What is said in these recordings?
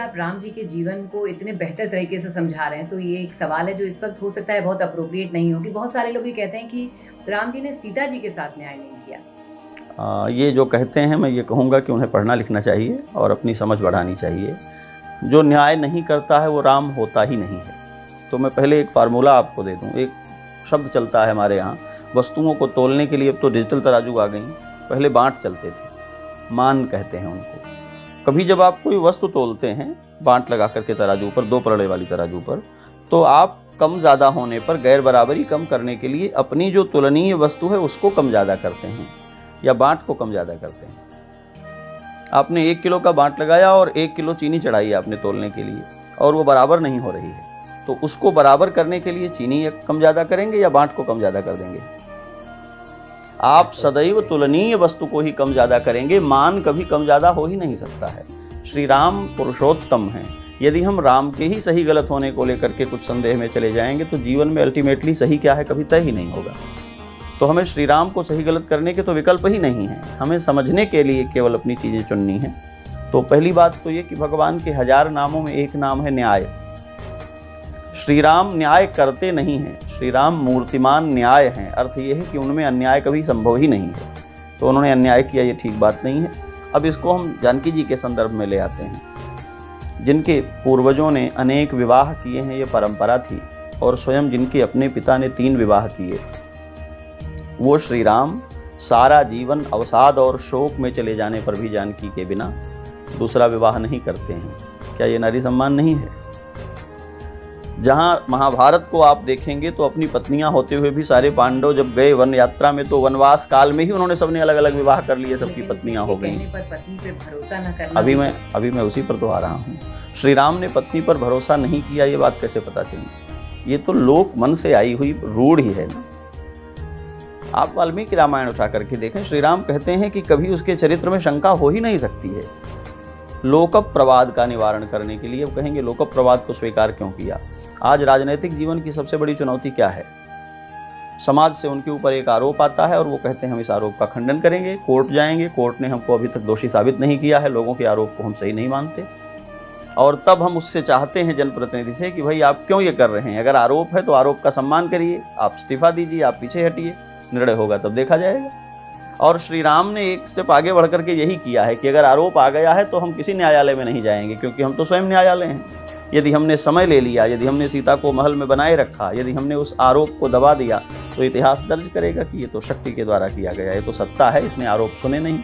आप राम जी के जीवन को इतने बेहतर तरीके से समझा रहे हैं, तो ये एक सवाल है जो इस वक्त हो सकता है बहुत अप्रोप्रिएट नहीं हो कि बहुत सारे लोग ये कहते हैं कि राम जी ने सीता जी के साथ न्याय नहीं किया। ये जो कहते हैं, मैं ये कहूँगा कि उन्हें पढ़ना लिखना चाहिए और अपनी समझ बढ़ानी चाहिए। जो न्याय नहीं करता है वो राम होता ही नहीं है। तो मैं पहले एक फार्मूला आपको दे दूँ। एक शब्द चलता है हमारे यहाँ, वस्तुओं को तोलने के लिए अब तो डिजिटल तराजू आ गई, पहले बाँट चलते थे, मान कहते हैं उनको। कभी जब आप कोई वस्तु तोलते हैं बाँट लगा करके तराजू पर, दो पलड़े वाली तराजू पर, तो आप कम ज़्यादा होने पर गैर बराबरी कम करने के लिए अपनी जो तुलनीय वस्तु है उसको कम ज़्यादा करते हैं या बाँट को कम ज़्यादा करते हैं। आपने 1 किलो का बाँट लगाया और 1 किलो चीनी चढ़ाई है आपने तोलने के लिए, और वो बराबर नहीं हो रही है, तो उसको बराबर करने के लिए चीनी कम ज़्यादा करेंगे या बाँट को कम ज़्यादा कर देंगे? आप सदैव तुलनीय वस्तु को ही कम ज़्यादा करेंगे, मान कभी कम ज़्यादा हो ही नहीं सकता है। श्री राम पुरुषोत्तम हैं। यदि हम राम के ही सही गलत होने को लेकर के कुछ संदेह में चले जाएंगे तो जीवन में अल्टीमेटली सही क्या है कभी तय ही नहीं होगा। तो हमें श्री राम को सही गलत करने के तो विकल्प ही नहीं है, हमें समझने के लिए केवल अपनी चीज़ें चुननी है। तो पहली बात तो ये कि भगवान के 1000 नामों में एक नाम है न्याय। श्री राम न्याय करते नहीं हैं, श्री राम मूर्तिमान न्याय हैं। अर्थ ये है कि उनमें अन्याय कभी संभव ही नहीं है, तो उन्होंने अन्याय किया ये ठीक बात नहीं है। अब इसको हम जानकी जी के संदर्भ में ले आते हैं, जिनके पूर्वजों ने अनेक विवाह किए हैं, ये परंपरा थी, और स्वयं जिनके अपने पिता ने 3 विवाह किए, वो श्री राम सारा जीवन अवसाद और शोक में चले जाने पर भी जानकी के बिना दूसरा विवाह नहीं करते हैं। क्या ये नारी सम्मान नहीं है? जहाँ महाभारत को आप देखेंगे तो अपनी पत्नियां होते हुए भी सारे पांडव जब गए वन यात्रा में, तो वनवास काल में ही उन्होंने सबने अलग अलग विवाह कर लिए, सबकी पत्नियां हो गई। पत्नी पे भरोसा न करना। अभी मैं उसी पर तो आ रहा हूँ। श्री राम ने पत्नी पर भरोसा नहीं किया, ये बात कैसे पता चली? ये तो लोक मन से आई हुई रूढ़ ही है ना। आप वाल्मीकि रामायण उठा करके देखें, श्री राम कहते हैं कि कभी उसके चरित्र में शंका हो ही नहीं सकती है। लोकप प्रवाद का निवारण करने के लिए, अब कहेंगे लोकप प्रवाद को स्वीकार क्यों किया? आज राजनीतिक जीवन की सबसे बड़ी चुनौती क्या है? समाज से उनके ऊपर एक आरोप आता है और वो कहते हैं हम इस आरोप का खंडन करेंगे, कोर्ट जाएंगे, कोर्ट ने हमको अभी तक दोषी साबित नहीं किया है, लोगों के आरोप को हम सही नहीं मानते, और तब हम उससे चाहते हैं जनप्रतिनिधि से कि भाई आप क्यों ये कर रहे हैं? अगर आरोप है तो आरोप का सम्मान करिए, आप इस्तीफा दीजिए, आप पीछे हटिए, निर्णय होगा तब देखा जाएगा। और श्री राम ने एक स्टेप आगे बढ़ करके यही किया है कि अगर आरोप आ गया है तो हम किसी न्यायालय में नहीं जाएंगे, क्योंकि हम तो स्वयं न्यायालय हैं। यदि हमने समय ले लिया, यदि हमने सीता को महल में बनाए रखा, यदि हमने उस आरोप को दबा दिया, तो इतिहास दर्ज करेगा कि ये तो शक्ति के द्वारा किया गया, ये तो सत्ता है, इसने आरोप सुने नहीं।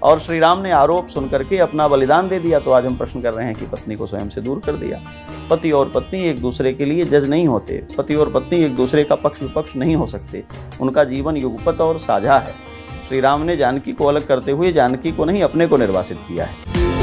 और श्री राम ने आरोप सुन करके अपना बलिदान दे दिया, तो आज हम प्रश्न कर रहे हैं कि पत्नी को स्वयं से दूर कर दिया। पति और पत्नी एक दूसरे के लिए जज नहीं होते, पति और पत्नी एक दूसरे का पक्ष विपक्ष नहीं हो सकते, उनका जीवन युगपत और साझा है। श्री राम ने जानकी को अलग करते हुए जानकी को नहीं, अपने को निर्वासित किया है।